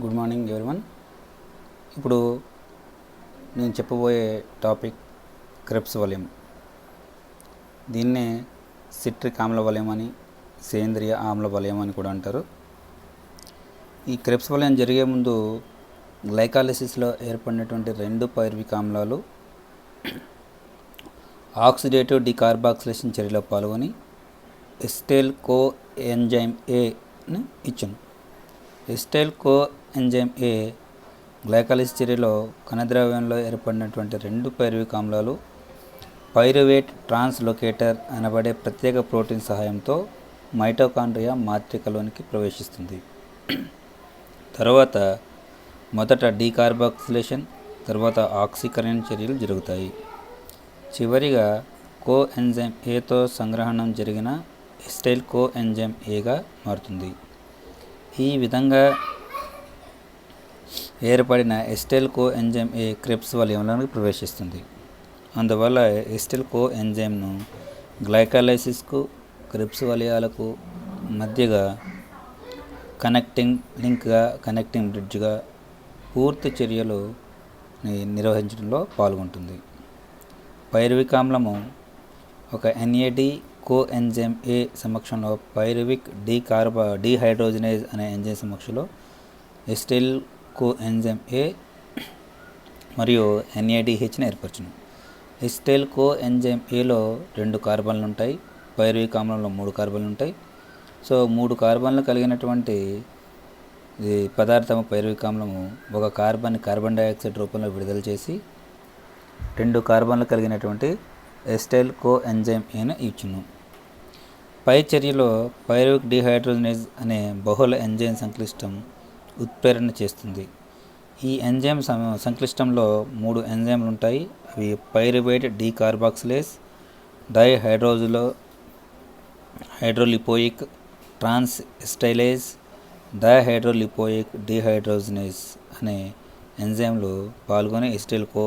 Good morning everyone. ఇప్పుడు నేను చెప్పబోయే టాపిక్ క్రెబ్స్ వలయం. దీన్నే సిట్రిక్ ఆమ్ల వలయం అని, సేంద్రియ ఆమ్ల వలయం అని కూడా అంటారు. ఈ క్రెబ్స్ వలయం జరిగే ముందు గ్లైకాలిసిస్లో ఏర్పడినటువంటి రెండు పైరువిక్ ఆమ్లాలు ఆక్సిడేటివ్ డికార్బాక్సిలేషన్ చర్యలో పాల్గొని ఎస్టైల్ కో ఎంజైమ్ ఏని ఇచ్చును. ఎస్టైల్ కో ఎంజైమ్ ఏ గ్లైకాలిసిస్ చర్యలో కణద్రవ్యంలో ఏర్పడినటువంటి రెండు పైరువిక్ ఆమ్లాలు పైరువేట్ ట్రాన్స్లోకేటర్ అనబడే ప్రత్యేక ప్రోటీన్ సహాయంతో మైటోకాండ్రియా మాత్రికలోనికి ప్రవేశిస్తుంది. తర్వాత మొదట డీకార్బాక్సిలేషన్, తర్వాత ఆక్సీకరణ చర్యలు జరుగుతాయి. చివరిగా కో ఎంజైమ్ ఏతో సంగ్రహణం జరిగిన ఎస్టైల్ కో ఎంజైమ్ ఏగా మారుతుంది. ఈ విధంగా ఏర్పడిన ఎస్టైల్ కో ఎంజైమ్ ఏ క్రెబ్స్ వలయంలోకి ప్రవేశిస్తుంది. అందువల్ల ఎస్టైల్ కో ఎంజైమ్ను గ్లైకాలైసిస్కు, క్రెబ్స్ వలయాలకు మధ్యగా కనెక్టింగ్ లింక్గా, కనెక్టింగ్ బ్రిడ్జ్గా పూర్తి చర్యలు నిర్వహించడంలో పాల్గొంటుంది. పైరువిక్ ఆమ్లము ఒక ఎన్ఏడి కో ఎంజైమ్ ఏ సమక్షంలో పైరువిక్ డీహైడ్రోజనేజ్ అనే ఎంజైమ్ సమక్షంలో ఎస్టైల్ కో ఎంజైమ్ ఏ మరియు ఎన్ఏడిహెచ్ని ఏర్పరచును. ఎస్టైల్ కో ఎంజైమ్ ఏలో 2 కార్బన్లు ఉంటాయి, పైరువిక్ ఆమ్లంలో 3 కార్బన్లు ఉంటాయి. సో 3 కార్బన్లు కలిగినటువంటి ఈ పదార్థము పైరువిక్ ఆమ్లము ఒక కార్బన్ డైఆక్సైడ్ రూపంలో విడుదల చేసి 2 కార్బన్లు కలిగినటువంటి ఎస్టైల్ కో ఎంజైమ్ ఏను ఇచ్చును. పై చర్యలో పైరువిక్ డీహైడ్రోజనేజ్ అనే బహుళ ఎంజైమ్ సంక్లిష్టం ఉత్ప్రేరణ చేస్తుంది. ఈ ఎంజైమ్ సంక్లిష్టంలో 3 ఎంజైమ్లు ఉంటాయి. అవి పైరువేట్ డీకార్బాక్సిలేజ్, హైడ్రోలిపోయిక్ ట్రాన్స్ ఎస్టైలేజ్, డైహైడ్రోలిపోయిక్ డీహైడ్రోజనేజ్ అనే ఎంజైమ్లు పాల్గొని ఎస్టైల్ కో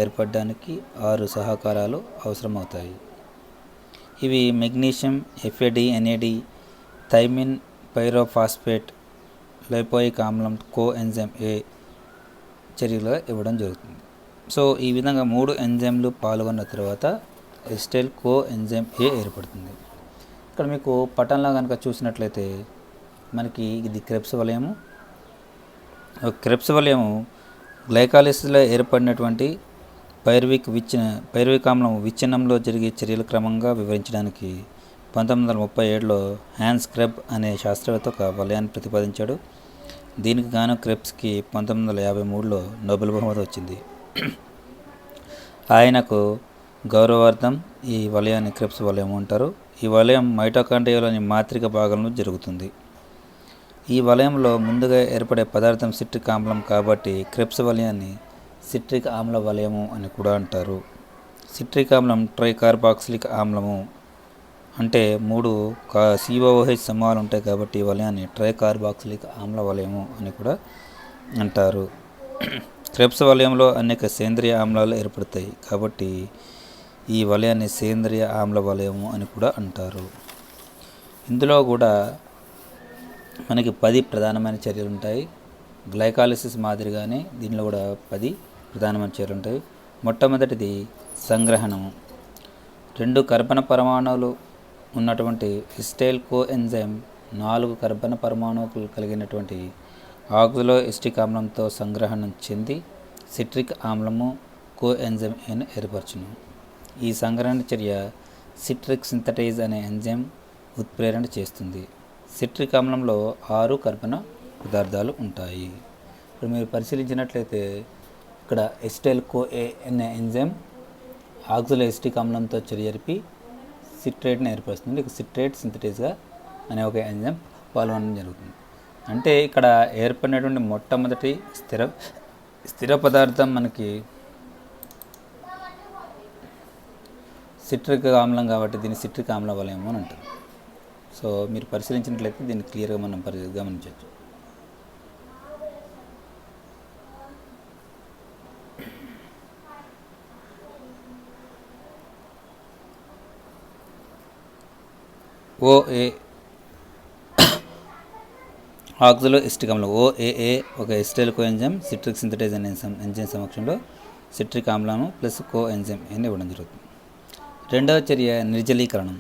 ఏర్పడడానికి 6 సహకారాలు అవసరమవుతాయి. ఇవి magnesium, FAD, NAD, thiamine, pyrophosphate, lipoic ఆమ్లం కో ఎంజైమ్ ఏ చర్యలుగా ఇవ్వడం జరుగుతుంది. సో ఈ విధంగా 3 ఎంజైమ్లు పాల్గొన్న తర్వాత ఎస్టైల్ కో ఎంజైమ్ ఏ ఏర్పడుతుంది. ఇక్కడ మీకు పటంలో కనుక చూసినట్లయితే మనకి ఇది క్రెబ్స్ వలయము. క్రెబ్స్ వలయము గ్లైకాలిసిస్లో ఏర్పడినటువంటి పైరువిక్ ఆమ్లం విచ్ఛిన్నంలో జరిగే చర్యల క్రమంగా వివరించడానికి 1937లో హ్యాన్స్ క్రెబ్ అనే శాస్త్రవేత్త ఒక వలయాన్ని ప్రతిపాదించాడు. దీనికి గాను క్రెబ్స్కి 1953లో నోబెల్ బహుమతి వచ్చింది. ఆయనకు గౌరవార్థం ఈ వలయాన్ని క్రెబ్స్ వలయం అంటారు. ఈ వలయం మైటోకాండ్రియాలోని మాత్రిక భాగంలో జరుగుతుంది. ఈ వలయంలో ముందుగా ఏర్పడే పదార్థం సిట్రిక్ ఆమ్లం కాబట్టి క్రెబ్స్ వలయాన్ని సిట్రిక్ ఆమ్ల వలయము అని కూడా అంటారు. సిట్రిక్ ఆమ్లం ట్రైకార్బాక్సిలిక్ ఆమ్లము అంటే 3 COOH సమూహాలు ఉంటాయి కాబట్టి ఈ వలయాన్ని ట్రైకార్బాక్సిలిక్ ఆమ్ల వలయము అని కూడా అంటారు. క్రెబ్స్ వలయంలో అనేక సేంద్రియ ఆమ్లాలు ఏర్పడతాయి కాబట్టి ఈ వలయాన్ని సేంద్రియ ఆమ్ల వలయము అని కూడా అంటారు. ఇందులో కూడా మనకి 10 ప్రధానమైన చర్యలు ఉంటాయి. గ్లైకాలిసిస్ మాదిరిగానే దీనిలో కూడా 10 ప్రధానమైన చర్యలు ఉంటాయి. మొట్టమొదటిది సంగ్రహణము. 2 కర్బన పరమాణువులు ఉన్నటువంటి ఎస్టైల్ కో ఎంజైమ్ 4 కర్బన పరమాణువులు కలిగినటువంటి ఆక్సిలో ఎస్టిక్ ఆమ్లంతో సంగ్రహణం చెంది సిట్రిక్ ఆమ్లము కో ఎంజైమ్ ఏను ఏర్పరచును. ఈ సంగ్రహణ చర్య సిట్రిక్ సింథటైజ్ అనే ఎంజైమ్ ఉత్ప్రేరణ చేస్తుంది. సిట్రిక్ ఆమ్లంలో 6 కర్బన పదార్థాలు ఉంటాయి. ఇప్పుడు మీరు పరిశీలించినట్లయితే ఇక్కడ ఎస్టైల్ కో అనే ఎంజైమ్ ఆక్సిలో ఎస్టిక్ ఆమ్లంతో చర్య జరిపి సిట్రేట్ని ఏర్పరుస్తుంది. ఇక సిట్రేట్ సింథటైజ్గా అనే ఒక ఎంజైమ్ పాల్గొనడం జరుగుతుంది. అంటే ఇక్కడ ఏర్పడినటువంటి మొట్టమొదటి స్థిర పదార్థం మనకి సిట్రిక్ ఆమ్లం కాబట్టి దీన్ని సిట్రిక్ ఆమ్ల వలయం అని అంటారు. సో మీరు పరిశీలించినట్లయితే దీన్ని క్లియర్గా మనం గమనించవచ్చు. OA ఆక్సిలో ఎసిటిక్ ఆమ్లం OAA ఒక ఎసిటైల్ కో ఎంజైమ్ సిట్రిక్ సింథటైజ్ అనే ఎంజైమ్ సమక్షంలో సిట్రిక్ ఆమ్లం ప్లస్ కో ఎంజైమ్ అని ఇవ్వడం జరుగుతుంది. రెండవ చర్య నిర్జలీకరణం.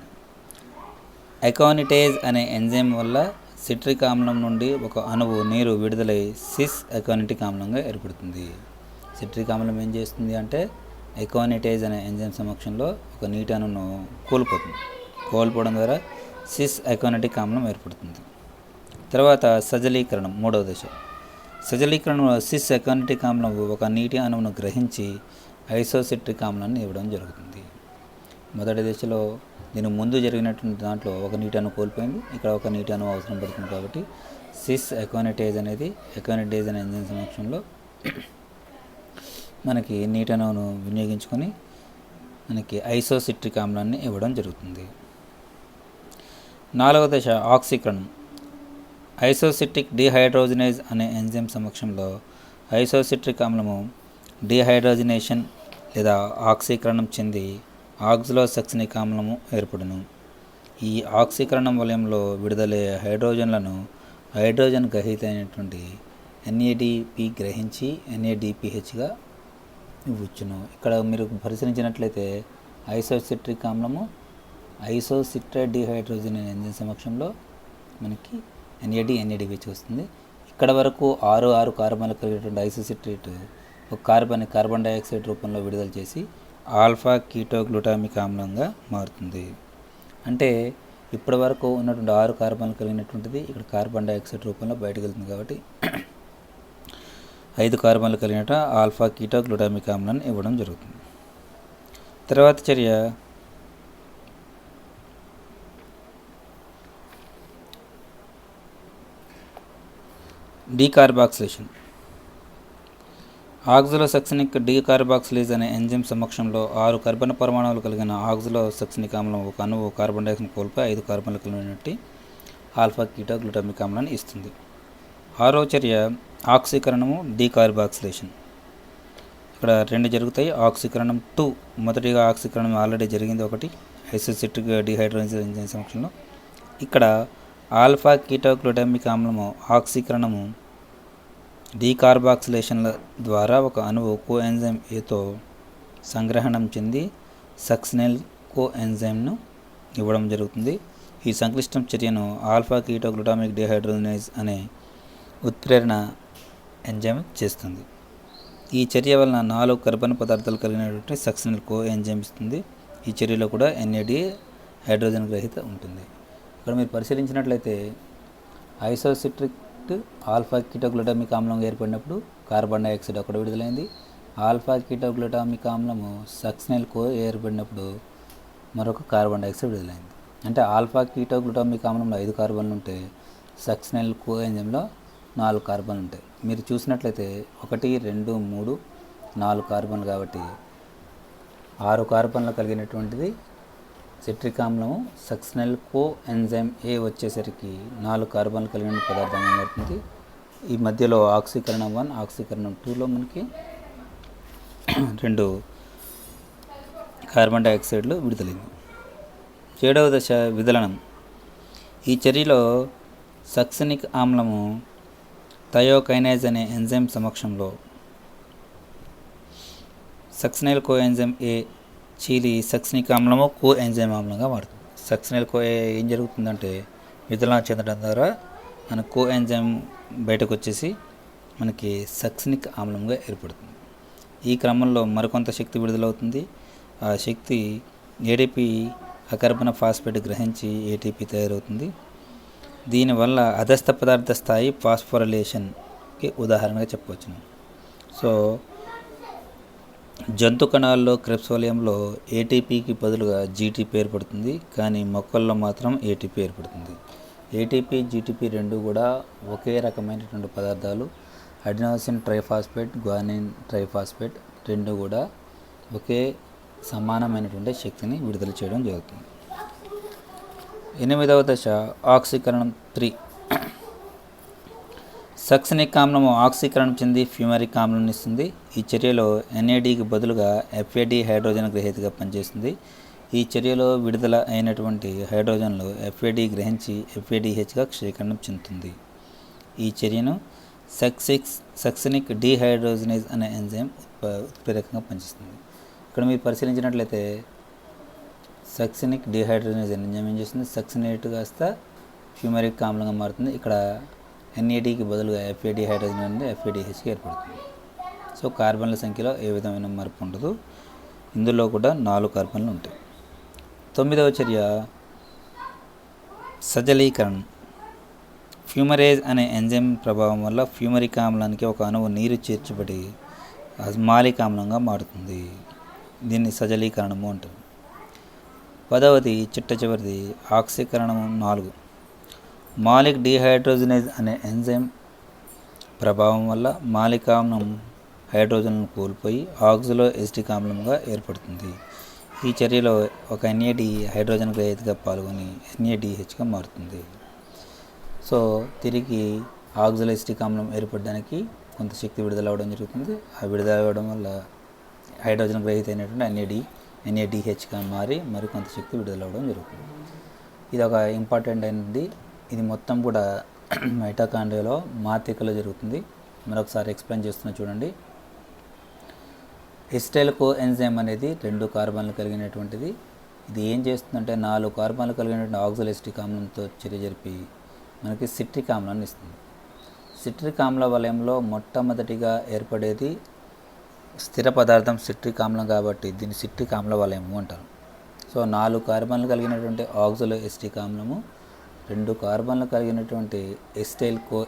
ఎకానిటేజ్ అనే ఎంజైమ్ వల్ల సిట్రిక్ ఆమ్లం నుండి ఒక అణువు నీరు విడుదలై సిస్ ఎకానిటిక్ ఆమ్లంగా ఏర్పడుతుంది. సిట్రిక్ ఆమ్లం ఏం చేస్తుంది అంటే ఎకానిటేజ్ అనే ఎంజైమ్ సమక్షంలో ఒక నీటి అణువును కోల్పోవడం ద్వారా సిస్ ఎకానిటిక్ ఆమ్లం ఏర్పడుతుంది. తర్వాత సజలీకరణం, మూడవ దశ. సజలీకరణంలో సిస్ ఎకానిటిక్ ఆమ్లం ఒక నీటి అణువును గ్రహించి ఐసోసిట్రిక్ ఆమ్లాన్ని ఇవ్వడం జరుగుతుంది. మొదటి దశలో దీని ముందు జరిగినటువంటి దాంట్లో ఒక నీటి అణువు కోల్పోయింది, ఇక్కడ ఒక నీటి అణువు అవసరం పడుతుంది. కాబట్టి సిస్ ఎకానిటేజ్ అనేది ఎకానిటేజ్ అనే ఎంజైమ్ సమక్షంలో మనకి నీటి అణువును వినియోగించుకొని మనకి ఐసోసిట్రిక్ ఆమ్లాన్ని ఇవ్వడం జరుగుతుంది. నాలుగవ దశ ఆక్సీకరణం. ఐసోసిట్రిక్ డీహైడ్రోజనేజ్ అనే ఎంజైమ్ సమక్షంలో ఐసోసిట్రిక్ ఆమ్లము డీహైడ్రోజనేషన్ లేదా ఆక్సీకరణం చెంది ఆక్సిలోసక్సినిక్ ఆమ్లము ఏర్పడును. ఈ ఆక్సీకరణం వలయంలో విడుదలయ్యే హైడ్రోజన్లను హైడ్రోజన్ గ్రహీత అయినటువంటి NADP గ్రహించి NADPHగా ఇవ్వచ్చును. ఇక్కడ మీరు పరిశీలించినట్లయితే ఐసోసిట్రిక్ ఆమ్లము ఐసోసిట్రైడ్ డీహైడ్రోజన్ అనే ఎంజైమ్ సమక్షంలో మనకి NADPH వస్తుంది. ఇక్కడ వరకు 6 కార్బన్లు కలిగినటువంటి ఐసోసిట్రేట్ ఒక కార్బన్ డైఆక్సైడ్ రూపంలో విడుదల చేసి ఆల్ఫా కీటోగ్లూటామిక్ ఆమ్లంగా మారుతుంది. అంటే ఇప్పటి వరకు ఉన్నటువంటి 6 కార్బన్లు కలిగినటువంటిది ఇక్కడ కార్బన్ డైఆక్సైడ్ రూపంలో బయటకు వెళ్తుంది. కాబట్టి 5 కార్బన్లు కలిగినట్టు ఆల్ఫా కీటోగ్లూటామిక్ ఆమ్లాన్ని ఇవ్వడం జరుగుతుంది. తర్వాత చర్య డీకార్బాక్సిలేషన్. ఆక్సిలోసక్సినిక్ డీకార్బాక్సిలేజ్ అనే ఎంజైమ్ సమక్షంలో 6 కార్బన్ పరమాణువులు కలిగిన ఆక్సిలోసక్సినిక్ ఆమ్లం ఒక అణువు కార్బన్ డైఆక్సైడ్ కోల్పోయి 5 కార్బన్లు కలిగినట్టు ఆల్ఫా కీటోగ్లూటామిక్ ఆమ్లాన్ని ఇస్తుంది. ఆరో చర్య ఆక్సీకరణము డీకార్బాక్సిలేషన్. ఇక్కడ 2 జరుగుతాయి. ఆక్సీకరణం 2. మొదటిగా ఆక్సీకరణం ఆల్రెడీ జరిగింది ఒకటి ఐసోసిట్రిక్ డీహైడ్రోజనేజ్ ఎంజైమ్ సమక్షంలో. ఇక్కడ ఆల్ఫా కీటోగ్లూటామిక్ ఆమ్లము ఆక్సీకరణము డీకార్బాక్సిలేషన్ల ద్వారా ఒక అణువు కో ఎంజైమ్ ఏతో సంగ్రహణం చెంది సక్సినైల్ కో ఎంజైమ్ను ఇవ్వడం జరుగుతుంది. ఈ సంక్లిష్టం చర్యను ఆల్ఫా కీటోగ్లూటామిక్ డీహైడ్రోజనేజ్ అనే ఉత్ప్రేరణ ఎంజైమ్ చేస్తుంది. ఈ చర్య వలన 4 కార్బన్ పదార్థాలు కలిగినటువంటి సక్సినైల్ కో ఎంజైమ్ ఇస్తుంది. ఈ చర్యలో కూడా NAD హైడ్రోజన్ గ్రహీత ఉంటుంది. ఇక్కడ మీరు పరిశీలించినట్లయితే ఐసోసిట్రిక్ ఆల్ఫా కీటోగ్లూటామిక్ ఆమ్లం ఏర్పడినప్పుడు కార్బన్ డైఆక్సైడ్ ఒకటి విడుదలైంది. ఆల్ఫా కీటోగ్లూటామిక్ ఆమ్లము సక్సినైల్ కో ఏర్పడినప్పుడు మరొక కార్బన్ డైఆక్సైడ్ విడుదలైంది. అంటే ఆల్ఫా కీటోగ్లూటామిక్ ఆమ్లంలో 5 కార్బన్లు ఉంటే సక్సినైల్ కో ఎంజైమ్లో 4 కార్బన్లు ఉంటాయి. మీరు చూసినట్లయితే 1, 2, 3, 4 కార్బన్లు కాబట్టి 6 కార్బన్లు కలిగినటువంటిది సిట్రిక్ ఆమ్లము. సక్సినైల్ కో ఎంజైమ్ A వచ్చేసరికి 4 కార్బన్లు కలిగిన పదార్థంగా మారుతుంది. ఈ మధ్యలో ఆక్సీకరణం 1 ఆక్సీకరణం 2లో మనకి 2 కార్బన్ డైఆక్సైడ్లు విడుదలైంది. 7వ దశ విదలనం. ఈ చర్యలో సక్సినిక్ ఆమ్లము థయోకైనేజ్ అనే ఎంజైమ్ సమక్షంలో సక్సినైల్ కో ఎంజైమ్ A చీలి సక్సినిక్ ఆమ్లము కో ఎంజైమ్ ఆమ్లంగా మారుతుంది. సక్సినైల్ కో ఏం జరుగుతుందంటే విదలనం చెందడం ద్వారా మన కో ఎంజైమ్ బయటకు వచ్చేసి మనకి సక్సినిక్ ఆమ్లంగా ఏర్పడుతుంది. ఈ క్రమంలో మరికొంత శక్తి విడుదలవుతుంది. ఆ శక్తి ADP అకర్బన ఫాస్ఫేట్ గ్రహించి ATP తయారవుతుంది. దీనివల్ల అధస్థ పదార్థ స్థాయి ఫాస్ఫోరిలేషన్కి ఉదాహరణగా చెప్పవచ్చును. సో జంతు కణాల్లో క్రెబ్స్ వలయంలో ATPకి బదులుగా GTP ఏర్పడుతుంది, కానీ మొక్కల్లో మాత్రం ATP ఏర్పడుతుంది. ATP, GTP రెండు కూడా ఒకే రకమైనటువంటి పదార్థాలు. అడినోసిన్ ట్రైఫాస్ఫేట్, గ్వానిన్ ట్రైఫాస్ఫేట్ రెండు కూడా ఒకే సమానమైనటువంటి శక్తిని విడుదల చేయడం జరుగుతుంది. 8వ దశ ఆక్సీకరణం 3. సక్సినిక్ ఆమ్లము ఆక్సీకరణం చెంది ఫ్యూమరిక్ ఆమ్లం ఇస్తుంది. ఈ చర్యలో NADకి బదులుగా FAD హైడ్రోజన్ గ్రహీతగా పనిచేస్తుంది. ఈ చర్యలో విడుదల అయినటువంటి హైడ్రోజన్లు FAD గ్రహించి FADHగా క్షీకరణం చెందుతుంది. ఈ చర్యను సక్సినిక్ డీహైడ్రోజనేజ్ అనే ఎంజైమ్ ఉత్ప్రేరకంగా పనిచేస్తుంది. ఇక్కడ మీరు పరిశీలించినట్లయితే సక్సినిక్ డీహైడ్రోజనేజ్ ఎంజైమ్ ఏం చేస్తుంది, సక్సినేట్ కాస్త ఫ్యూమరిక్ ఆమ్లంగా మారుతుంది. ఇక్కడ NADకి బదులుగా FAD హైడ్రోజన్ అనేది FADHకి ఏర్పడుతుంది. సో కార్బన్ల సంఖ్యలో ఏ విధమైన మార్పు ఉండదు. ఇందులో కూడా 4 కార్బన్లు ఉంటాయి. 9వ చర్య సజలీకరణం. ఫ్యూమరేజ్ అనే ఎంజైమ్ ప్రభావం వల్ల ఫ్యూమరిక్ ఆమ్లానికి ఒక అణువు నీరు చేర్చబడి మాలిక్ ఆమ్లంగా మారుతుంది. దీన్ని సజలీకరణము అంటారు. 10వది చిట్ట చివరిది ఆక్సీకరణము 4. మాలిక్ డీహైడ్రోజనేజ్ అనే ఎంజైమ్ ప్రభావం వల్ల మాలిక్ ఆమ్లం హైడ్రోజన్ను కోల్పోయి ఆక్సిలో ఎసిటిక్ ఆమ్లంగా ఏర్పడుతుంది. ఈ చర్యలో ఒక NAD హైడ్రోజన్ గ్రహీతగా పాల్గొని NADHగా మారుతుంది. సో తిరిగి ఆక్సిలో ఎసిటిక్ ఆమ్లం ఏర్పడడానికి కొంత శక్తి విడుదల అవ్వడం జరుగుతుంది. ఆ విడుదల అవ్వడం వల్ల హైడ్రోజన్ గ్రహీత అయినటువంటి NADHగా మారి మరికొంత శక్తి విడుదల అవ్వడం జరుగుతుంది. ఇది ఒక ఇంపార్టెంట్ అయినది. ఇది మొత్తం కూడా మైటోకాండ్రియాలో మాత్రికలో జరుగుతుంది. మరొకసారి ఎక్స్ప్లెయిన్ చేస్తున్నా చూడండి. ఎసిటైల్ కో ఎంజైమ్ అనేది 2 కార్బన్లు కలిగినటువంటిది. ఇది ఏం చేస్తుందంటే 4 కార్బన్లు కలిగినటువంటి ఆక్సోఎసిటిక్ ఆమ్లంతో చర్య జరిపి మనకి సిట్రిక్ ఆమ్లాన్ని ఇస్తుంది. సిట్రిక్ ఆమ్ల వలయంలో మొట్టమొదటిగా ఏర్పడేది స్థిర పదార్థం సిట్రిక్ ఆమ్లం కాబట్టి దీన్ని సిట్రిక్ ఆమ్ల వలయము అంటారు. సో 4 కార్బన్లు కలిగినటువంటి ఆక్సోఎసిటిక్ ఆమ్లము 2 కార్బన్లు కలిగినటువంటి ఎసిటైల్ కో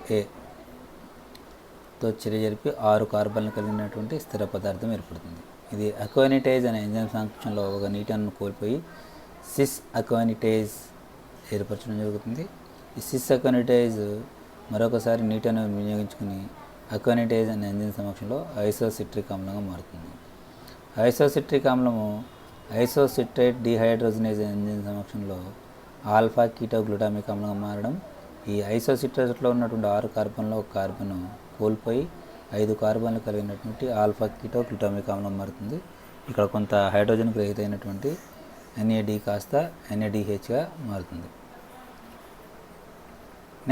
తో చర్య జరిపి 6 కార్బన్లు కలిగినటువంటి స్థిర పదార్థం ఏర్పడుతుంది. ఇది అక్వానిటేజ్ అనే ఎంజైమ్ ఫంక్షన్లో ఒక నీటి అణువును కోల్పోయి సిస్ అక్వానిటేజ్ ఏర్పరచడం జరుగుతుంది. ఈ సిస్ అక్వానిటేజ్ మరొకసారి నీటి అణువును వినియోగించుకుని అక్వానిటేజ్ అనే ఎంజైమ్ సమక్షంలో ఐసోసిట్రిక్ ఆమ్లంగా మారుతుంది. ఐసోసిట్రిక్ ఆమ్లము ఐసోసిట్రేట్ డీహైడ్రోజనేజ్ ఎంజైమ్ సమక్షంలో ఆల్ఫా కీటో గ్లూటామిక్ ఆమ్లంగా మారడం. ఈ ఐసోసిట్రేట్లో ఉన్నటువంటి 6 కార్బన్లో ఒక కార్బన్ కోల్పోయి 5 కార్బన్లు కలిగినటువంటి ఆల్ఫా కీటో గ్లూటామిక్ ఆమ్లం మారుతుంది. ఇక్కడ కొంత హైడ్రోజన్ గ్రహీత అయినటువంటి NAD కాస్త NADHగా మారుతుంది.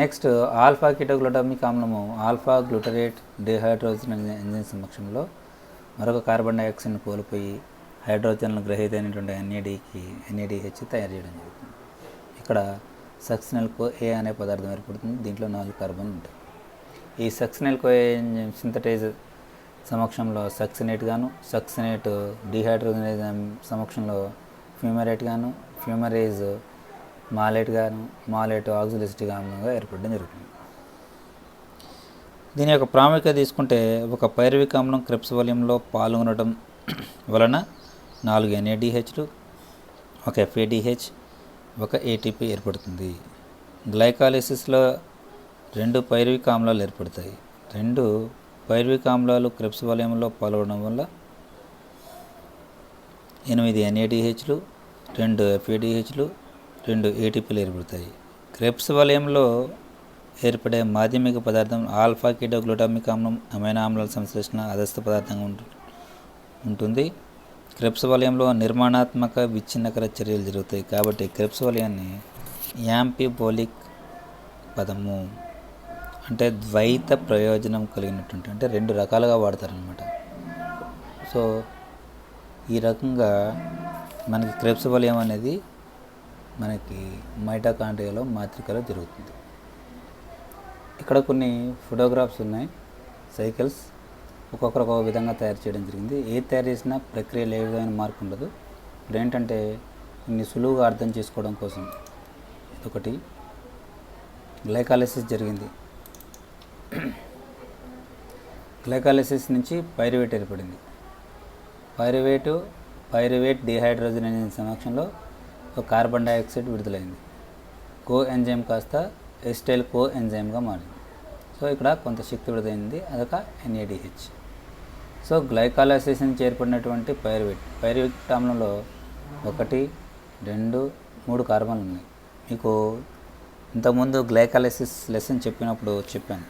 నెక్స్ట్ ఆల్ఫా కీటో గ్లూటామిక్ ఆమ్లము ఆల్ఫా గ్లూటరేట్ డీహైడ్రోజన్ ఎంజైమ్ సమక్షంలో మరొక కార్బన్ డైఆక్సైడ్ను కోల్పోయి హైడ్రోజన్లు గ్రహీత అయినటువంటి NADH తయారు చేయడం జరుగుతుంది. ఇక్కడ సక్సినల్ కో అనే పదార్థం ఏర్పడుతుంది. దీంట్లో 4 కార్బన్లు ఉంటాయి. ఈ సక్సినల్ కో సింథటైజ్ సమక్షంలో సక్సినేట్ గాను, సక్సినేట్ డీహైడ్రోజనేజ్ సమక్షంలో ఫ్యూమరేట్ గాను, ఫ్యూమరేజ్ మాలేట్ గాను, మాలేట్ ఆక్సిలోఎసిటిక్ ఆమ్లంగా ఏర్పడడం జరుగుతుంది. దీని యొక్క ప్రాముఖ్యత తీసుకుంటే ఒక పైరువిక్ ఆమ్లం క్రెబ్స్ వలయంలో పాల్గొనడం వలన 4 NADHలు, ఒక FADH, ఒక ATP ఏర్పడుతుంది. గ్లైకాలిసిస్లో 2 పైరువిక్ ఆమ్లాలు ఏర్పడతాయి. 2 పైరువిక్ ఆమ్లాలు క్రెబ్స్ వలయంలో పాల్గొనడం వల్ల 8 NADHలు, 2 FADHలు, 2 ATPలు ఏర్పడతాయి. క్రెబ్స్ వలయంలో ఏర్పడే మాధ్యమిక పదార్థం ఆల్ఫా కీటో గ్లూటామిక్ ఆమ్లం అమైనో ఆమ్లాల సంశ్లేషణ అదస్థ పదార్థంగా ఉంటుంది. క్రెబ్స్ వలయంలో నిర్మాణాత్మక విచ్ఛిన్నకర చర్యలు జరుగుతాయి కాబట్టి క్రెబ్స్ వలయాన్ని యాంఫిబోలిక్ పదము అంటే ద్వైత ప్రయోజనం కలిగినటువంటి అంటే 2 రకాలుగా వాడతారనమాట. సో ఈ రకంగా మనకి క్రెబ్స్ వలయం అనేది మనకి మైటోకాండ్రియాలో మాత్రికలో జరుగుతుంది. ఇక్కడ కొన్ని ఫోటోగ్రాఫ్స్ ఉన్నాయి, సైకిల్స్ ఒక్కొక్కరు ఒక్కొక్క విధంగా తయారు చేయడం జరిగింది. ఏది తయారు చేసినా ప్రక్రియలో ఏ విధమైన మార్పు ఉండదు. ఇప్పుడు ఏంటంటే ఇన్ని సులువుగా అర్థం చేసుకోవడం కోసం ఒకటి గ్లైకాలిసిస్ జరిగింది. గ్లైకాలిసిస్ నుంచి పైరువేట్ ఏర్పడింది. పైరువేట్ డీహైడ్రోజన్ అనే సమక్షంలో ఒక కార్బన్ డైఆక్సైడ్ విడుదలైంది. కో ఎంజైమ్ కాస్త ఎసిటైల్ కో ఎంజైమ్గా మారింది. సో ఇక్కడ కొంత శక్తి విడుదలైంది, అదొక NADH. సో గ్లైకాలిసిస్ నుంచి ఏర్పడినటువంటి పైరువిక్ ఆమ్లంలో 1, 2, 3 కార్బన్లు ఉన్నాయి. మీకు ఇంతకుముందు గ్లైకాలిసిస్ లెసన్ చెప్పినప్పుడు చెప్పాను.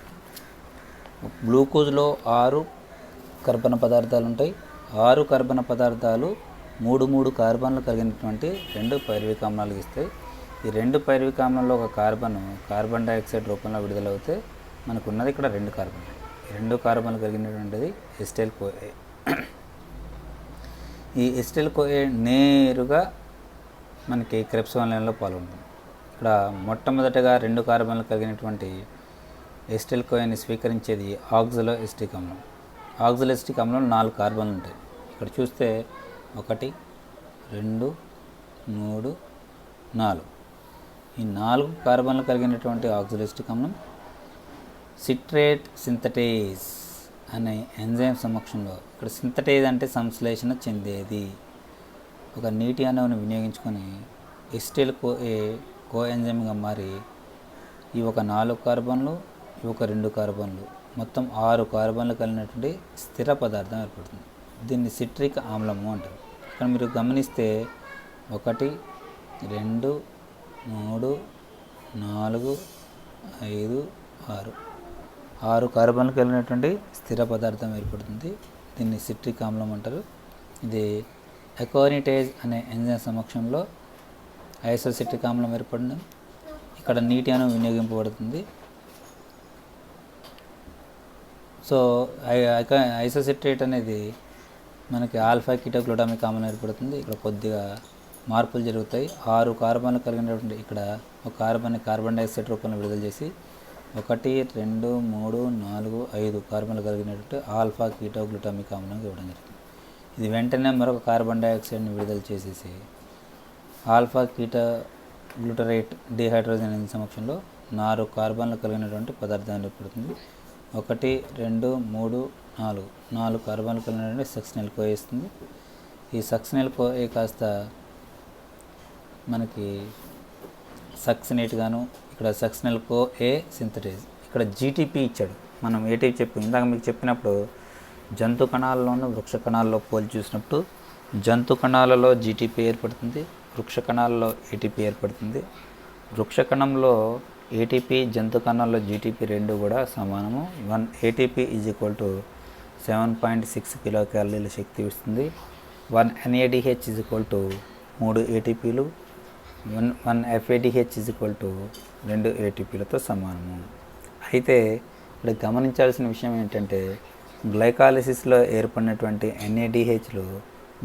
గ్లూకోజ్లో 6 కర్బన పదార్థాలు ఉంటాయి. 6 కర్బన పదార్థాలు 3 కార్బన్లు కలిగినటువంటి 2 పైరువిక్ ఆమ్లాలు ఇస్తాయి. ఈ 2 పైరువిక్ ఆమ్లంలో ఒక కార్బన్ డైఆక్సైడ్ రూపంలో విడుదలవుతే మనకు ఉన్నది ఇక్కడ 2 కార్బన్లు. 2 కార్బన్లు కలిగినటువంటిది ఎసిటైల్ కోఏ. ఈ ఎసిటైల్ కోఏ నేరుగా మనకి క్రెబ్స్ వలయంలో పాల్గొంటుంది. ఇక్కడ మొట్టమొదటగా 2 కార్బన్లు కలిగినటువంటి ఎసిటైల్ కోఏని స్వీకరించేది ఆక్సలో ఎసిటిక్ ఆమ్లం. ఆక్సలో ఎసిటిక్ ఆమ్లంలో 4 కార్బన్లు ఉంటాయి. ఇక్కడ చూస్తే 1, 2, 3, 4 ఈ 4 కార్బన్లు కలిగినటువంటి ఆక్సలో ఎసిటిక్ ఆమ్లం సిట్రేట్ సింథటేజ్ అనే ఎంజైమ్ సమక్షంలో, ఇక్కడ సింథటేజ్ అంటే సంశ్లేషణ చెందేది, ఒక నీటి అణువును వినియోగించుకొని ఎసిటైల్ కో ఎంజైమ్గా మారి ఈ ఒక 4 కార్బన్లు, ఈ ఒక 2 కార్బన్లు, మొత్తం 6 కార్బన్లు కలిగినటువంటి స్థిర పదార్థం ఏర్పడుతుంది. దీన్ని సిట్రిక్ ఆమ్లము అంటారు. ఇక్కడ మీరు గమనిస్తే 1, 2, 3, 4, 5, 6 కార్బన్లు కలిగినటువంటి స్థిర పదార్థం ఏర్పడుతుంది. దీన్ని సిట్రిక్ ఆమ్లం అంటారు. ఇది అకోనిటేజ్ అనే ఎంజైమ్ సమక్షంలో ఐసోసిట్రిక్ ఆమ్లం ఏర్పడడం, ఇక్కడ నీటి అణువు వినియోగింపబడుతుంది. సో ఐసోసిట్రేట్ అనేది మనకి ఆల్ఫా కీటోగ్లూటామిక్ ఆమ్లం ఏర్పడుతుంది. ఇక్కడ కొద్దిగా మార్పులు జరుగుతాయి. 6 కార్బన్లు కలిగినటువంటి ఇక్కడ ఒక కార్బన్ డైఆక్సైడ్ రూపంలో విడుదల చేసి 1, 2, 3, 4, 5 కార్బన్లు కలిగినటువంటి ఆల్ఫా కీటోగ్లూటామిక్ ఆమ్లంగా ఇవ్వడం జరుగుతుంది. ఇది వెంటనే మరొక కార్బన్ డైఆక్సైడ్ని విడుదల చేసేసి ఆల్ఫా కీటోగ్లూటరేట్ డిహైడ్రోజన్ సమక్షంలో 4 కార్బన్లు కలిగినటువంటి పదార్థాన్ని ఏర్పడుతుంది. 1, 2, 3, 4 కార్బన్లు కలిగినటువంటి సక్సినల్ కోఏ ఇస్తుంది. ఈ సక్సినల్ కోఏ కాస్త మనకి సక్సినేట్ గాను, ఇక్కడ సక్సినల్ కోఏ సింథటేజ్, ఇక్కడ జీటీపీ ఇచ్చాడు. మనం ఏటీపీ ఇందాక మీకు చెప్పినప్పుడు జంతు కణాలలోనూ వృక్ష కణాల్లో పోల్చి చూసినప్పుడు జంతు కణాలలో జీటీపీ ఏర్పడుతుంది, వృక్ష కణాలలో ఏటీపీ ఏర్పడుతుంది. వృక్ష కణంలో ఏటీపీ, జంతు కణాల్లో జీటీపీ రెండు కూడా సమానము. 1 ATP is equal to 7.6 kilo క్యాలరీల శక్తి ఇస్తుంది. 1 ఎన్ఏడిహెచ్ ఈజ్ ఈక్వల్ టు 3 ఏటీపీలు, 1 ఎఫ్ఏడిహెచ్ ఈజ్ ఈక్వల్ టు 2 ఏటీపీలతో సమానము. అయితే ఇక్కడ గమనించాల్సిన విషయం ఏంటంటే గ్లైకాలిసిస్లో ఏర్పడినటువంటి ఎన్ఏడిహెచ్లు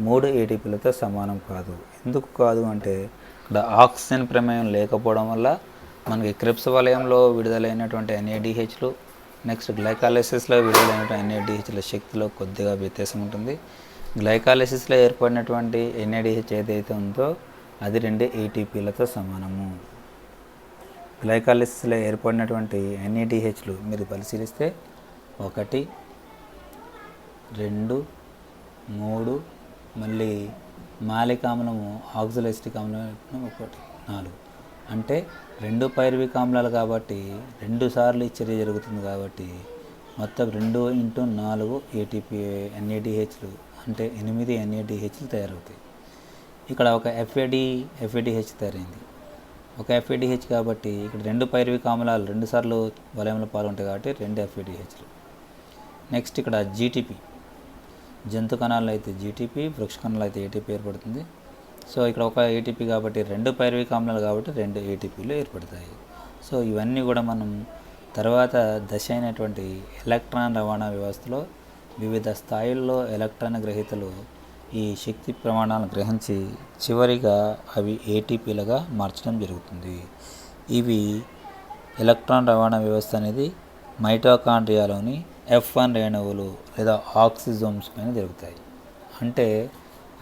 3 ఏటీపీలతో సమానం కాదు. ఎందుకు కాదు అంటే ఇక్కడ ఆక్సిజన్ ప్రమేయం లేకపోవడం వల్ల మనకి క్రిప్స్ వలయంలో విడుదలైనటువంటి ఎన్ఏడిహెచ్లు నెక్స్ట్ గ్లైకాలిసిస్లో విడుదలైనటువంటి ఎన్ఏడిహెచ్ల శక్తిలో కొద్దిగా వ్యత్యాసం ఉంటుంది. గ్లైకాలిసిస్లో ఏర్పడినటువంటి ఎన్ఏడిహెచ్ ఏదైతే ఉందో అది 2 ఏటీపీలతో సమానము. గ్లైకాలిసిస్లో ఏర్పడినటువంటి ఎన్ఏడిహెచ్లు మీరు పరిశీలిస్తే 1, 2, 3 మళ్ళీ మాలిక్ ఆమ్లము ఆక్సలోఎసిటిక్ ఆమ్లం 1, 4 అంటే 2 పైరువిక్ ఆమ్లాలు కాబట్టి 2 సార్లు ఈ చర్య జరుగుతుంది కాబట్టి మొత్తం 2 × 4 ఏటీపీ ఎన్ఏడిహెచ్లు అంటే 8 ఎన్ఏడిహెచ్లు తయారవుతాయి. ఇక్కడ ఒక ఎఫ్ఏడిహెచ్ తయారైంది. ఒక ఎఫ్ఏడిహెచ్ కాబట్టి ఇక్కడ 2 పైరువిక్ ఆమ్లాలు 2 సార్లు వలయంలో పాల్గొంటాయి కాబట్టి 2 ఎఫ్ఏడిహెచ్లు. నెక్స్ట్ ఇక్కడ జీటీపీ, జంతు కణాల్లో అయితే జీటీపీ, వృక్ష కణాల్లో అయితే ఏటీపీ ఏర్పడుతుంది. సో ఇక్కడ ఒక ఏటీపీ కాబట్టి 2 పైరువిక్ ఆమ్లాలు కాబట్టి 2 ఏటీపీలు ఏర్పడతాయి. సో ఇవన్నీ కూడా మనం తర్వాత దశ అయినటువంటి ఎలక్ట్రాన్ రవాణా వ్యవస్థలో వివిధ స్థాయిల్లో ఎలక్ట్రాన్ గ్రహీతలు ఈ శక్తి ప్రమాణాలను గ్రహించి చివరిగా అవి ఏటీపీలుగా మార్చడం జరుగుతుంది. ఇవి ఎలక్ట్రాన్ రవాణా వ్యవస్థ అనేది మైటోకాండ్రియాలోని F1 రేణువులు లేదా ఆక్సిజోమ్స్ పైన జరుగుతాయి. అంటే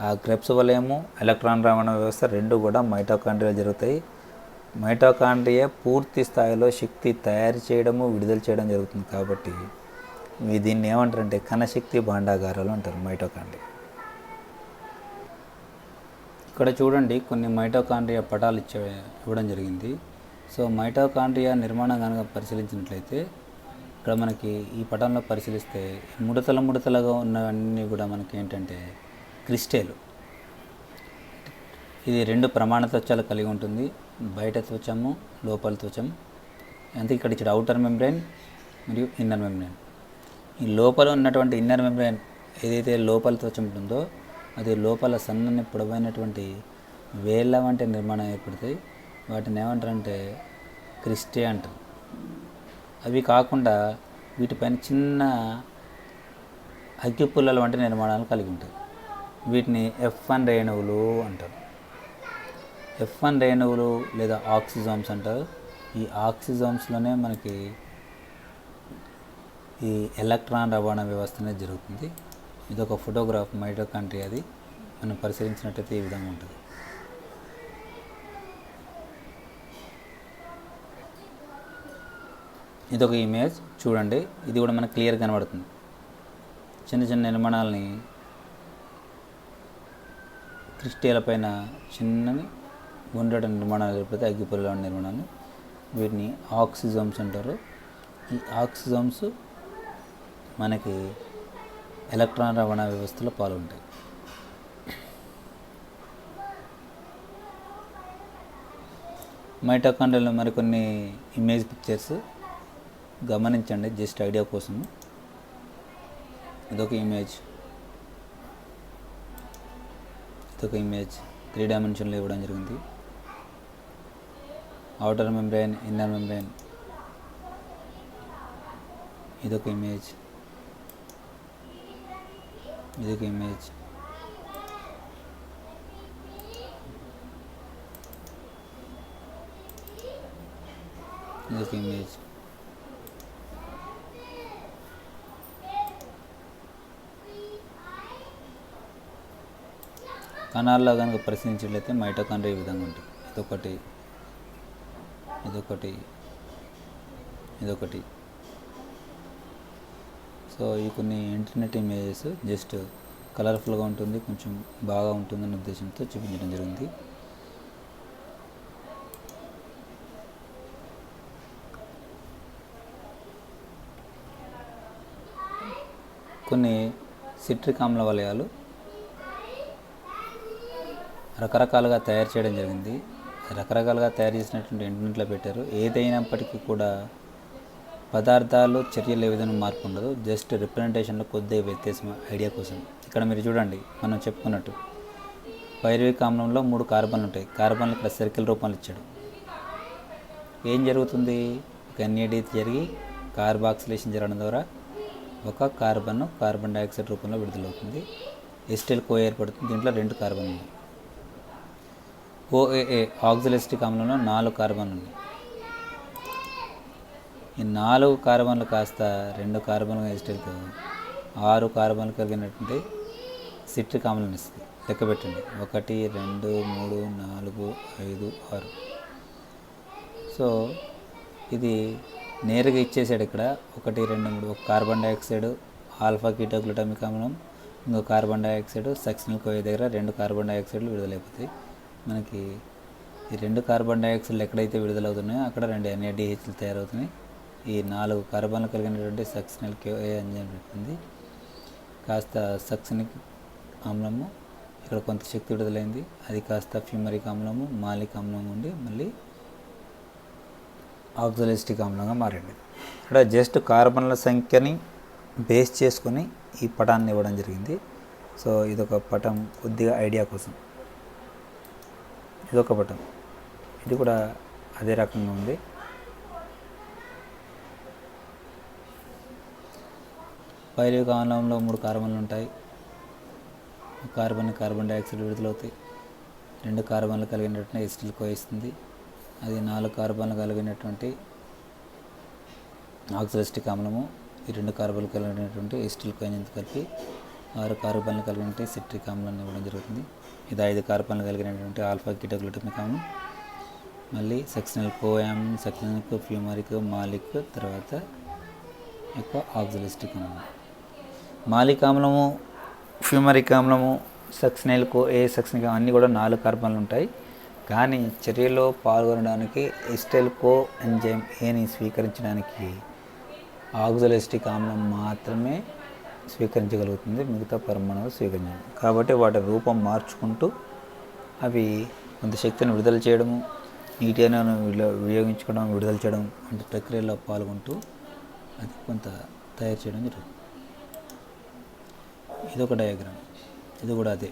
ఆ క్రెబ్స్ వలయము ఎలక్ట్రాన్ రవాణా వ్యవస్థ రెండు కూడా మైటోకాండ్రియా జరుగుతాయి. మైటోకాండ్రియా పూర్తి స్థాయిలో శక్తి తయారు చేయడము విడుదల చేయడం జరుగుతుంది కాబట్టి దీన్ని ఏమంటారంటే కణశక్తి భాండాగారాలు అంటారు మైటోకాండ్రియా. ఇక్కడ చూడండి కొన్ని మైటోకాండ్రియా పటాలు ఇవ్వడం జరిగింది. సో మైటోకాండ్రియా నిర్మాణం కనుక పరిశీలించినట్లయితే ఇక్కడ మనకి ఈ పటంలో పరిశీలిస్తే ముడతలుగా ఉన్నవన్నీ కూడా మనకి ఏంటంటే క్రిస్టల్. ఇది 2 ప్రమాణ త్వచాలు కలిగి ఉంటుంది, బయట త్వచము లోపల త్వచం. అంటే ఇక్కడ ఇచ్చిన అవుటర్ మెంబ్రెయిన్ మరియు ఇన్నర్ మెంబ్రెయిన్. ఈ లోపల ఉన్నటువంటి ఇన్నర్ మెంబ్రెయిన్ ఏదైతే లోపల త్వచం ఉంటుందో అది లోపల సన్నని పొడవైనటువంటి వేళ్ళ వంటి నిర్మాణం ఏర్పడతాయి. వాటిని ఏమంటారంటే క్రిస్టే అంటారు. అవి కాకుండా వీటిపైన చిన్న అగ్గిపుల్లల వంటి నిర్మాణాలు కలిగి ఉంటాయి. వీటిని F1 రేణువులు అంటారు. F1 రేణువులు లేదా ఆక్సిజోమ్స్ అంటారు. ఈ ఆక్సిజోమ్స్లోనే మనకి ఈ ఎలక్ట్రాన్ రవాణా వ్యవస్థ అనేది జరుగుతుంది. ఇది ఒక ఫోటోగ్రాఫ్ మైటోకాండ్రియా. అది మనం పరిశీలించినట్టయితే ఈ విధంగా ఉంటుంది. ఇదొక ఇమేజ్ చూడండి. ఇది కూడా మనకు క్లియర్ కనబడుతుంది. చిన్న చిన్న నిర్మాణాలని క్రిస్టల్ పైన చిన్నని గుండ్రటి నిర్మాణాలు ఏర్పడితే అగ్గిపుల్ల నిర్మాణాలు, వీటిని ఆక్సిజోమ్స్ అంటారు. ఈ ఆక్సిజోమ్స్ మనకి ఎలక్ట్రాన్ రవాణా వ్యవస్థలో పాల్గొంటాయి. మైటోకాండ్రియాలో మరికొన్ని ఇమేజ్ పిక్చర్స్ గమనించండి జస్ట్ ఐడియా కోసం. ఇదొక ఇమేజ్ 3 డైమెన్షన్లో ఇవ్వడం జరిగింది. Outer membrane, inner membrane. ఇదొక ఇమేజ్. ఇదొక ఇమేజ్. ఇదొక ఇమేజ్. కణాల్లో కనుక పరిశీలించినట్లయితే మైటోకాండ్రియా ఈ విధంగా ఉంటుంది. ఇదొకటి, ఇదొకటి, ఇదొకటి. సో ఈ కొన్ని ఇంటర్నెట్ ఇమేజెస్ జస్ట్ కలర్ఫుల్గా ఉంటుంది, కొంచెం బాగా ఉంటుందన్న ఉద్దేశంతో చూపించడం జరిగింది. కొన్ని సిట్రిక్ ఆమ్ల వలయాలు రకరకాలుగా తయారు చేయడం జరిగింది. రకరకాలుగా తయారు చేసినటువంటి ఇంటర్నెట్లో పెట్టారు. ఏదైనప్పటికీ కూడా పదార్థాలు చర్యలు ఏ విధంగా మార్పు ఉండదు, జస్ట్ రిప్రజెంటేషన్లో కొద్దిగా వ్యత్యాసం ఐడియా కోసం. ఇక్కడ మీరు చూడండి, మనం చెప్పుకున్నట్టు పైరువిక్ ఆమ్లంలో 3 కార్బన్లు ఉంటాయి. కార్బన్లు ఇక్కడ సర్కిల్ రూపంలో ఇచ్చాడు. ఏం జరుగుతుంది? ఒక NAD జరిగి కార్బాక్సిలేషన్ జరగడం ద్వారా ఒక కార్బన్ డైఆక్సైడ్ రూపంలో విడుదలవుతుంది. ఎస్టైల్ కో ఏర్పడుతుంది. దీంట్లో 2 కార్బన్లు ఉన్నాయి. OAA ఆక్సిలిక్ ఆమ్లంలో 4 కార్బన్లు ఉన్నాయి. ఈ 4 కార్బన్లు కాస్త 2 కార్బన్లుగా ఎస్టైల్తో 6 కార్బన్లు కలిగినటువంటి సిట్రిక్ ఆమ్లం ఇస్తుంది. లెక్క పెట్టండి. 1 2 3 4 5 6. సో ఇది నేరుగా ఇచ్చేసాడు ఇక్కడ. 1 2 3 ఒక కార్బన్ డైఆక్సైడ్, ఆల్ఫా కీటోగ్లూటామిక్ ఆమ్లం, ఇంకో కార్బన్ డైఆక్సైడ్, సక్సినల్ కోయ దగ్గర 2 కార్బన్ డైఆక్సైడ్లు విడుదలైపోతాయి. మనకి ఈ 2 కార్బన్ డైఆక్సైడ్లు ఎక్కడైతే విడుదలవుతున్నాయో అక్కడ 2 NADHలు తయారవుతున్నాయి. ఈ 4 కార్బన్లు కలిగినటువంటి సక్సినల్ కోయ ఎంజైమ్ పెట్టింది. కాస్త సక్సినిక్ ఆమ్లము ఇక్కడ కొంత శక్తి విడుదలైంది. అది కాస్త ఫ్యూమరిక్ ఆమ్లము, మాలిక్ ఆమ్లం ఉండి మళ్ళీ ఆక్సాలిక్ ఆమ్లంగా మారింది. ఇక్కడ జస్ట్ కార్బన్ల సంఖ్యని బేస్ చేసుకొని ఈ పటాన్ని ఇవ్వడం జరిగింది. సో ఇదొక పటం కొద్దిగా ఐడియా కోసం. ఇదొక పటం, ఇది కూడా అదే రకంగా ఉంది. పైరువిక్ ఆమ్లంలో 3 కార్బన్లు ఉంటాయి. Carbon dioxide విడుదలవుతాయి. 2 కార్బన్లు కలిగినటువంటి ఎస్టిల్ కో ఇస్తుంది. అది 4 కార్బన్లు కలిగినటువంటి ఆక్సాలిక్ ఆమ్లము. ఈ 2 కార్బన్లు కలిగినటువంటి ఎస్టిల్ కో కలిపి 6 కార్బన్లు కలిగినటువంటి సిట్రిక్ ఆమ్లాన్ని ఇవ్వడం జరుగుతుంది. ఇది 5 కార్బన్లు కలిగినటువంటి ఆల్ఫా కీటోగ్లూటామిక్ ఆమ్లం, మళ్ళీ సక్సినల్ కోయామ్, సక్సినల్ ఫ్యూమరిక్, మాలిక్, తర్వాత ఎక్కువ ఆక్సాలిక్ ఆమ్లం. మాలిక్ ఆమ్లము, ఫ్యూమరిక్ ఆమ్లము, సక్సినల్ సక్సినిక్ అన్నీ కూడా 4 కార్బన్లు ఉంటాయి. కానీ చర్యలో పాల్గొనడానికి ఎస్టైల్ కో ఎంజైమ్ ఏని స్వీకరించడానికి ఆక్సాలిక్ ఆమ్లం మాత్రమే స్వీకరించగలుగుతుంది, మిగతా పరమాణువులు స్వీకరించడం. కాబట్టి వాటి రూపం మార్చుకుంటూ అవి కొంత శక్తిని విడుదల చేయడము, నీటి అణువును వినియోగించుకోవడం, విడుదల చేయడం వంటి ప్రక్రియలో పాల్గొంటూ అది కొంత తయారు చేయడం జరుగుతుంది. ఇదొక డయాగ్రామ్, ఇది కూడా అదే.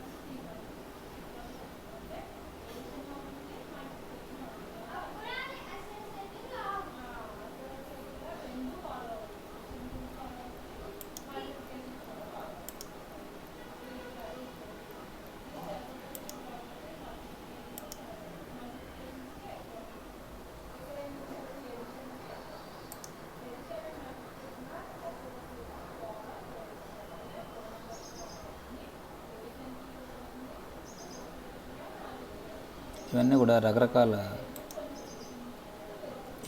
ఇవన్నీ కూడా రకరకాల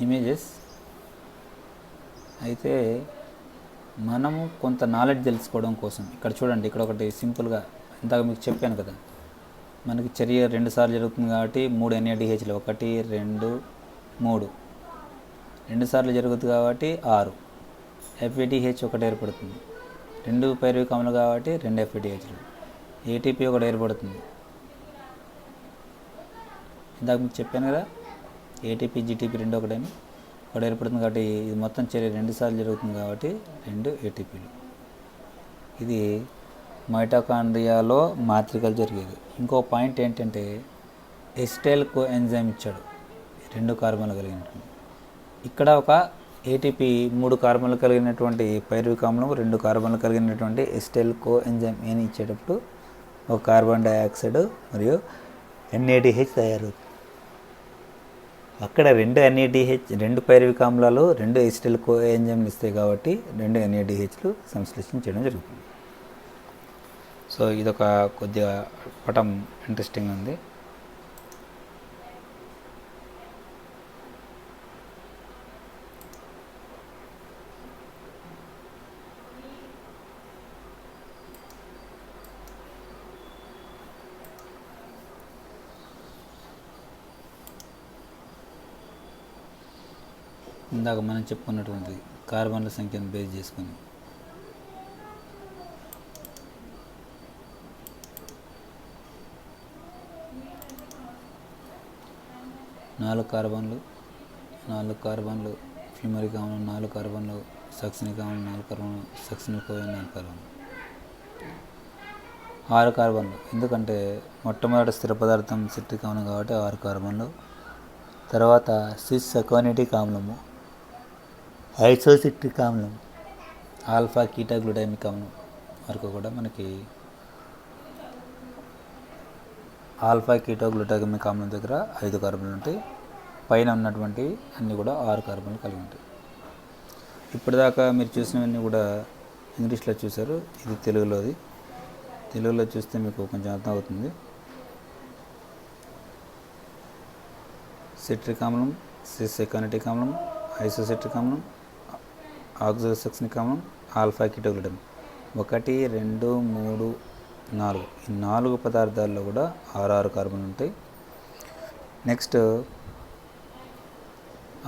ఇమేజెస్. అయితే మనము కొంత నాలెడ్జ్ తెలుసుకోవడం కోసం ఇక్కడ చూడండి, ఇక్కడ ఒకటి సింపుల్గా ఇందాక మీకు చెప్పాను కదా, మనకి చర్య 2 సార్లు జరుగుతుంది కాబట్టి 3 NADHలు 1 2 3 2 సార్లు జరుగుతుంది కాబట్టి 6 FADH ఒకటి ఏర్పడుతుంది. 2 పైరువిక్ ఆమ్లం కాబట్టి 2 FADHలు. ATP ఒకటి ఏర్పడుతుంది. ఇందాక మీకు చెప్పాను కదా, ATP GTP 2 ఒకటని ఒకటి ఏర్పడుతుంది కాబట్టి ఇది మొత్తం చర్య 2 సార్లు జరుగుతుంది కాబట్టి 2 ATPలు. ఇది మైటోకాండ్రియాలో మాత్రికలు జరిగేది. ఇంకో పాయింట్ ఏంటంటే ఎసిటైల్ కోఎంజైమ్ ఇచ్చాడు 2 కార్బన్లు కలిగినటువంటి. ఇక్కడ ఒక ATP 3 కార్బన్లు కలిగినటువంటి పైరువిక్ ఆమ్లం 2 కార్బన్లు కలిగినటువంటి ఎసిటైల్ కోఎంజైమ్ అని ఇచ్చేటప్పుడు ఒక కార్బన్ డైఆక్సైడ్ మరియు NADH తయారవుతుంది. అక్కడ 2 NADH 2 పైరువిక్ ఆమ్లాలు 2 ఎసిటైల్ కోఎంజైమ్లు ఇస్తాయి కాబట్టి 2 NADHలు సంశ్లేషణ చేయడం జరుగుతుంది. సో ఇదొక కొద్దిగా పటం ఇంట్రెస్టింగ్ ఉంది. ఇందాక మనం చెప్పుకున్నటువంటి కార్బన్ల సంఖ్యను బేస్ చేసుకుని 4 కార్బన్లు ఫ్యూమరిక్ ఆమ్లం 4 కార్బన్లు, సక్సినిక్ ఆమ్లం 4 కార్బన్లు, సక్సినిక్ కోఎన్ 4 కార్బన్లు, 6 కార్బన్లు. ఎందుకంటే మొట్టమొదటి స్థిర పదార్థం సిట్రిక్ ఆమ్లం కాబట్టి 6 కార్బన్లు. తర్వాత సిస్ అకోనిటిక్ ఆమ్లము, ఐసోసిట్రిక్ ఆమ్లం, ఆల్ఫా కీటా గ్లూటామిక్ ఆమ్లం వరకు కూడా మనకి ఆల్ఫా కీటో గ్లూటామిక్ ఆమ్లం దగ్గర 5 కార్బన్లు ఉంటాయి. పైన ఉన్నటువంటి అన్నీ కూడా 6 కార్బన్లు కలిగి ఉంటాయి. ఇప్పటిదాకా మీరు చూసినవన్నీ కూడా ఇంగ్లీష్లో చూసారు, ఇది తెలుగులో చూస్తే మీకు కొంచెం అర్థమవుతుంది. సిట్రిక్ ఆమ్లం, సిస్ ఎకానిటిక్ ఆమ్లం, ఐసోసిట్రిక్ ఆమ్లం, ఆక్సోసక్సినిక్ ఆమ్లం, ఆల్ఫా కీటో గ్లూటామిక్ 1 2 3 4 ఈ 4 పదార్థాల్లో కూడా 6 కార్బన్లు ఉంటాయి. నెక్స్ట్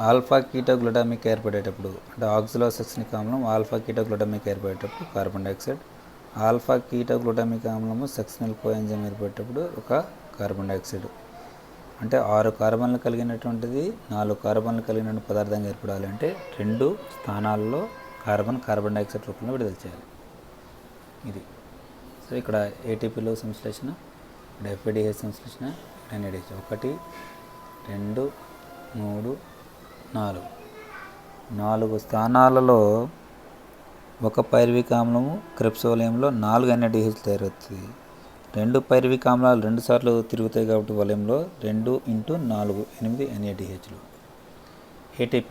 ఆల్ఫా కీటో గ్లూటామిక్ ఏర్పడేటప్పుడు అంటే ఆక్సోసక్సినిక్ ఆమ్లం ఆల్ఫా కీటో గ్లూటామిక్ ఏర్పడేటప్పుడు carbon dioxide, alpha keto glutamic ఆమ్లము సక్సినల్ కోఎంజైమ్ ఏర్పడేటప్పుడు ఒక కార్బన్ డైఆక్సైడ్. అంటే 6 కార్బన్లు కలిగినటువంటిది 4 కార్బన్లు కలిగిన పదార్థంగా ఏర్పడాలి అంటే 2 స్థానాల్లో కార్బన్ డైఆక్సైడ్ రూపంలో విడుదల చేయాలి. ఇది సో ఇక్కడ ATPలో సంశ్లేషణ, ఇక్కడ FADH సంశ్లేషణ, NADH 1 2 3 4 4 స్థానాలలో ఒక పైరువిక్ ఆమ్లము క్రెబ్స్ వలయంలో 4 NADH తయారవుతుంది. 2 పైరువిక్ ఆమ్లాలు 2 సార్లు తిరుగుతాయి కాబట్టి వలయంలో 2 × 4 8 NADHలు. ATP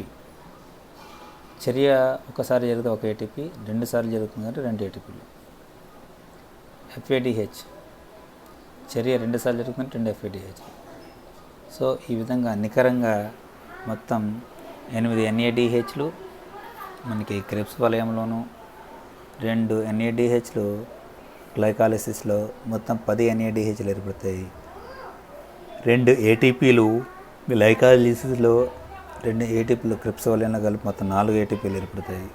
చర్య ఒకసారి జరిగితే ఒక ATP, 2 సార్లు జరుగుతుంది అంటే 2 ATPలు. FADH చర్య 2 సార్లు జరుగుతుందంటే 2 FADH. సో ఈ విధంగా నికరంగా మొత్తం 8 NADHలు మనకి క్రెబ్స్ వలయంలోను, 2 NADHలు గ్లైకాలిసిస్లో మొత్తం 10 NADHలు ఏర్పడతాయి. 2 ATPలు గ్లైకాలిసిస్లో, 2 ATPలు క్రెబ్స్ వలయంలో కలిపి మొత్తం 4 ATPలు ఏర్పడతాయి.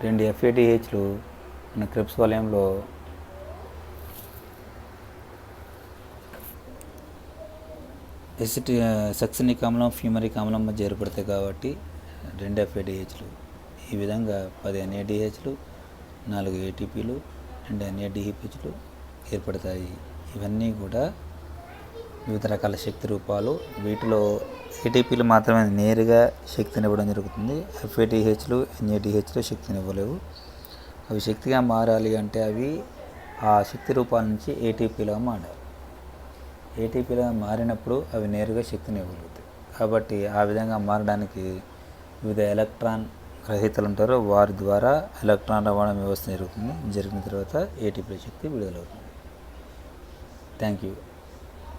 2 FADHలు మన క్రెబ్స్ వలయంలో సక్సినిక్ ఆమ్లం ఫ్యూమరిక్ ఆమ్లం మధ్య ఏర్పడతాయి కాబట్టి 2 FADHలు. ఈ విధంగా 10 NADHలు, 4 ATPలు, 2 NADHలు ఏర్పడతాయి. ఇవన్నీ కూడా వివిధ రకాల శక్తి రూపాలు. వీటిలో ATPలు మాత్రమే నేరుగా శక్తినివ్వడం జరుగుతుంది. FADHలు NADHలు శక్తినివ్వలేవు. అవి శక్తిగా మారాలి అంటే అవి ఆ శక్తి రూపాల నుంచి ATPలుగా మారాలి. ATPలుగా మారినప్పుడు అవి నేరుగా శక్తిని ఇవ్వగలుగుతాయి. కాబట్టి ఆ విధంగా మారడానికి వివిధ ఎలక్ట్రాన్ గ్రహీతలు ఉంటారు, వారి ద్వారా ఎలక్ట్రాన్ రవాణా వ్యవస్థ జరుగుతుంది. జరిగిన తర్వాత ATP శక్తి విడుదలవుతుంది. Thank you.